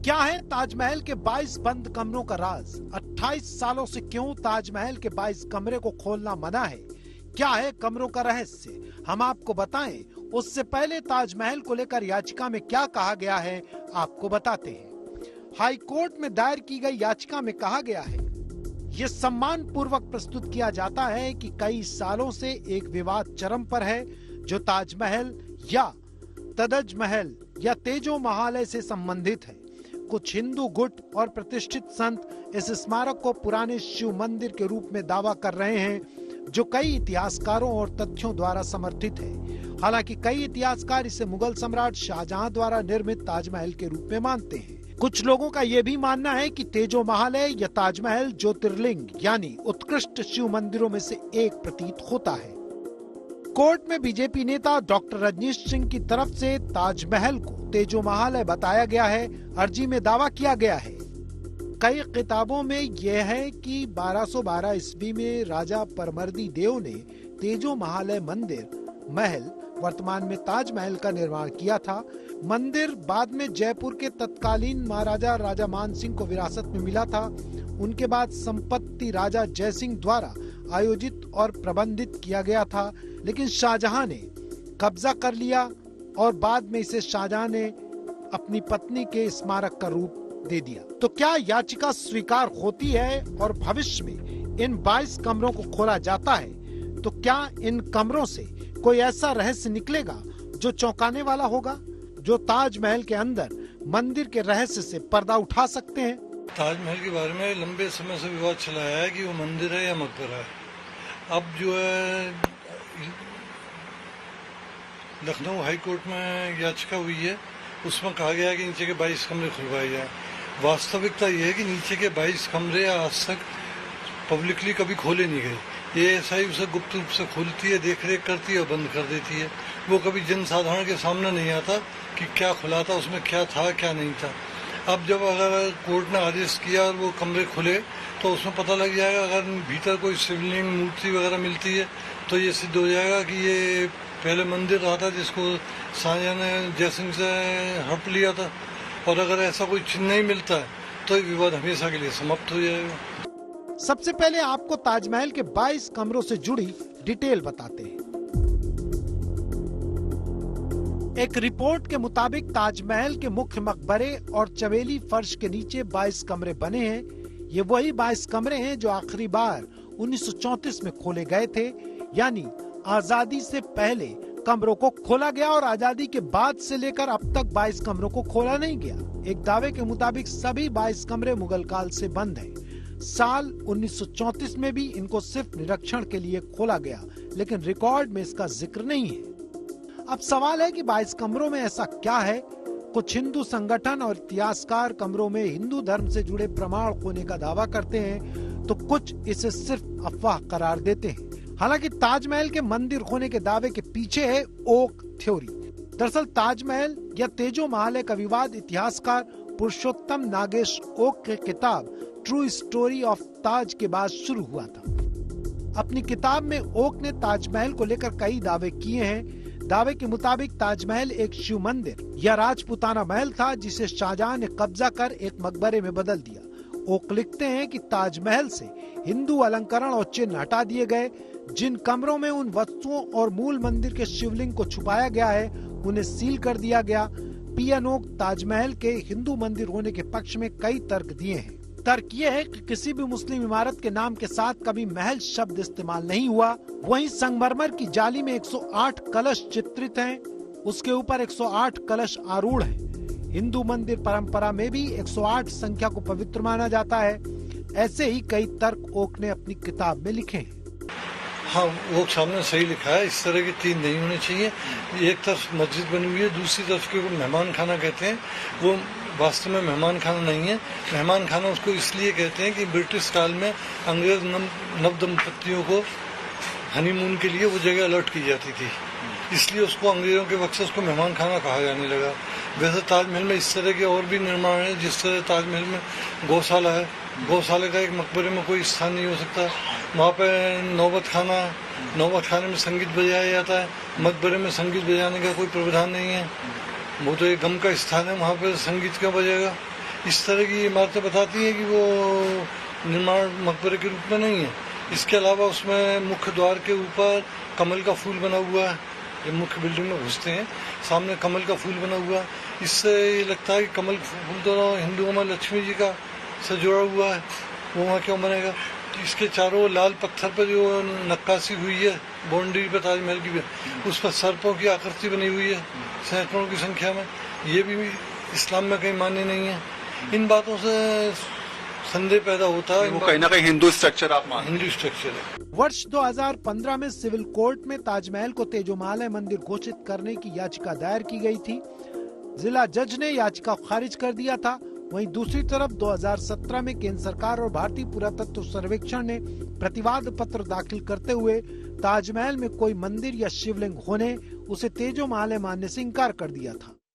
क्या है ताजमहल के 22 बंद कमरों का राज? 28 सालों से क्यों ताजमहल के 22 कमरे को खोलना मना है? क्या है कमरों का रहस्य? हम आपको बताएं। उससे पहले ताजमहल को लेकर याचिका में क्या कहा गया है आपको बताते हैं। हाई कोर्ट में दायर की गई याचिका में कहा गया है, ये सम्मान पूर्वक प्रस्तुत किया जाता है कि कई सालों से एक विवाद चरम पर है जो ताजमहल या तदज महल या तेजो महालय से संबंधित है। कुछ हिंदू गुट और प्रतिष्ठित संत इस स्मारक को पुराने शिव मंदिर के रूप में दावा कर रहे हैं, जो कई इतिहासकारों और तथ्यों द्वारा समर्थित है। हालांकि कई इतिहासकार इसे मुगल सम्राट शाहजहां द्वारा निर्मित ताजमहल के रूप में मानते हैं। कुछ लोगों का यह भी मानना है कि तेजो महालय या ताजमहल ज्योतिर्लिंग यानी उत्कृष्ट शिव मंदिरों में से एक प्रतीत होता है। कोर्ट में बीजेपी नेता डॉक्टर रजनीश सिंह की तरफ से ताजमहल को तेजो महालय बताया गया है। अर्जी में दावा किया गया है, कई किताबों में यह है कि 1212 ईस्वी में राजा परमर्दी देव ने तेजो महालय मंदिर महल वर्तमान में ताजमहल का निर्माण किया था। मंदिर बाद में जयपुर के तत्कालीन महाराजा राजा मान सिंह को विरासत में मिला था। उनके बाद संपत्ति राजा जय सिंह द्वारा आयोजित और प्रबंधित किया गया था, लेकिन शाहजहां ने कब्जा कर लिया और बाद में इसे शाहजहां ने अपनी पत्नी के स्मारक का रूप दे दिया। तो क्या याचिका स्वीकार होती है और भविष्य में इन 22 कमरों को खोला जाता है, तो क्या इन कमरों से कोई ऐसा रहस्य निकलेगा जो चौंकाने वाला होगा, जो ताजमहल के अंदर मंदिर के रहस्य से पर्दा उठा सकते हैं? ताजमहल के बारे में लंबे समय से विवाद चला है कि वो मंदिर है या मकबरा है। अब जो है लखनऊ हाई कोर्ट में याचिका हुई है, उसमें कहा गया है कि नीचे के 22 कमरे खुलवाए जाए। वास्तविकता ये है कि नीचे के 22 कमरे आज तक पब्लिकली कभी खोले नहीं गए। ये ऐसा ही उसे गुप्त रूप से खोलती है, देख रेख करती है और बंद कर देती है। वो कभी जनसाधारण के सामने नहीं आता कि क्या खुला था, उसमें क्या था क्या नहीं था। अब जब अगर कोर्ट ने आदेश किया और वो कमरे खुले तो उसमें पता लग जाएगा। अगर भीतर कोई शिवलिंग मूर्ति वगैरह मिलती है तो ये सिद्ध हो जाएगा कि ये पहले मंदिर रहा था जिसको शाहजहां ने जयसिंह से हड़प लिया था। और अगर ऐसा कोई चिन्ह नहीं मिलता है तो ये विवाद हमेशा के लिए समाप्त हो जाएगा। सबसे पहले आपको ताजमहल के 22 कमरों से जुड़ी डिटेल बताते हैं। एक रिपोर्ट के मुताबिक ताजमहल के मुख्य मकबरे और चवेली फर्श के नीचे 22 कमरे बने हैं। ये वही 22 कमरे हैं जो आखिरी बार 1934 में खोले गए थे, यानी आजादी से पहले कमरों को खोला गया और आजादी के बाद से लेकर अब तक 22 कमरों को खोला नहीं गया। एक दावे के मुताबिक सभी 22 कमरे मुगल काल से बंद हैं। साल 1934 में भी इनको सिर्फ निरीक्षण के लिए खोला गया, लेकिन रिकॉर्ड में इसका जिक्र नहीं है। अब सवाल है कि 22 कमरों में ऐसा क्या है? कुछ हिंदू संगठन और इतिहासकार कमरों में हिंदू धर्म से जुड़े प्रमाण खोने का दावा करते हैं, तो कुछ इसे सिर्फ अफवाह करार देते हैं। हालांकि ताजमहल के मंदिर खोने के दावे के पीछे है ओक थ्योरी। दरअसल ताजमहल या तेजो महालय का विवाद इतिहासकार पुरुषोत्तम नागेश ओक की किताब ट्रू स्टोरी ऑफ ताज के बाद शुरू हुआ था। अपनी किताब में ओक ने ताजमहल को लेकर कई दावे किए हैं। दावे के मुताबिक ताजमहल एक शिव मंदिर या राजपूताना महल था जिसे शाहजहां ने कब्जा कर एक मकबरे में बदल दिया। ओक लिखते हैं कि ताजमहल से हिंदू अलंकरण और चिन्ह हटा दिए गए। जिन कमरों में उन वस्तुओं और मूल मंदिर के शिवलिंग को छुपाया गया है उन्हें सील कर दिया गया। पीएन ओक ताजमहल के हिंदू मंदिर होने के पक्ष में कई तर्क दिए हैं। तर्क ये है कि किसी भी मुस्लिम इमारत के नाम के साथ कभी महल शब्द इस्तेमाल नहीं हुआ। वहीं संगमरमर की जाली में 108 कलश चित्रित हैं, उसके ऊपर 108 कलश आरूढ़ हैं। हिंदू मंदिर परंपरा में भी 108 संख्या को पवित्र माना जाता है। ऐसे ही कई तर्क ओक ने अपनी किताब में लिखे हैं। हाँ, वो सामने सही लिखा है। इस तरह के 3 नहीं होने चाहिए। एक तरफ मस्जिद बनी हुई है, दूसरी तरफ के मेहमान खाना कहते हैं, वो वास्तव में मेहमान खाना नहीं है। मेहमान खाना उसको इसलिए कहते हैं कि ब्रिटिश काल में अंग्रेज नव दंपतियों को हनीमून के लिए वो जगह अलर्ट की जाती थी, इसलिए उसको अंग्रेजों के वक्त से उसको मेहमान खाना कहा जाने लगा। वैसे ताजमहल में इस तरह के और भी निर्माण है। जिस तरह ताजमहल में गौशाला है, गौशाले का एक मकबरे में कोई स्थान नहीं हो सकता। वहाँ पे नौबत खाने में संगीत बजाया जाता है। मकबरे में संगीत बजाने का कोई प्रावधान नहीं है। वो तो एक गम का स्थान है, वहाँ पे संगीत क्यों बजेगा। इस तरह की इमारतें बताती हैं कि वो निर्माण मकबरे के रूप में नहीं है। इसके अलावा उसमें मुख्य द्वार के ऊपर कमल का फूल बना हुआ है। जब मुख्य बिल्डिंग में घुसते हैं सामने कमल का फूल बना हुआ है। इससे ये लगता है कि कमल फूल तो हिंदुओं में लक्ष्मी जी का से जुड़ा हुआ है, वो वहाँ क्यों बनेगा। इसके चारों लाल पत्थर पर जो नक्काशी हुई है बाउंड्री पर ताजमहल की भी, उस पर सर्पों की आकृति बनी हुई है सैकड़ों की संख्या में, ये भी इस्लाम में कहीं मान्य नहीं है। इन बातों से संदेह पैदा होता है। वो कहीं ना कहीं हिंदू स्ट्रक्चर आप मानते हैं? हिंदू स्ट्रक्चर है। वर्ष 2015 में सिविल कोर्ट में ताजमहल को तेजोमालय मंदिर घोषित करने की याचिका दायर की गई थी। जिला जज ने याचिका खारिज कर दिया था। वहीं दूसरी तरफ 2017 में केंद्र सरकार और भारतीय पुरातत्व सर्वेक्षण ने प्रतिवाद पत्र दाखिल करते हुए ताजमहल में कोई मंदिर या शिवलिंग होने उसे तेजोमालय मानने से इनकार कर दिया था।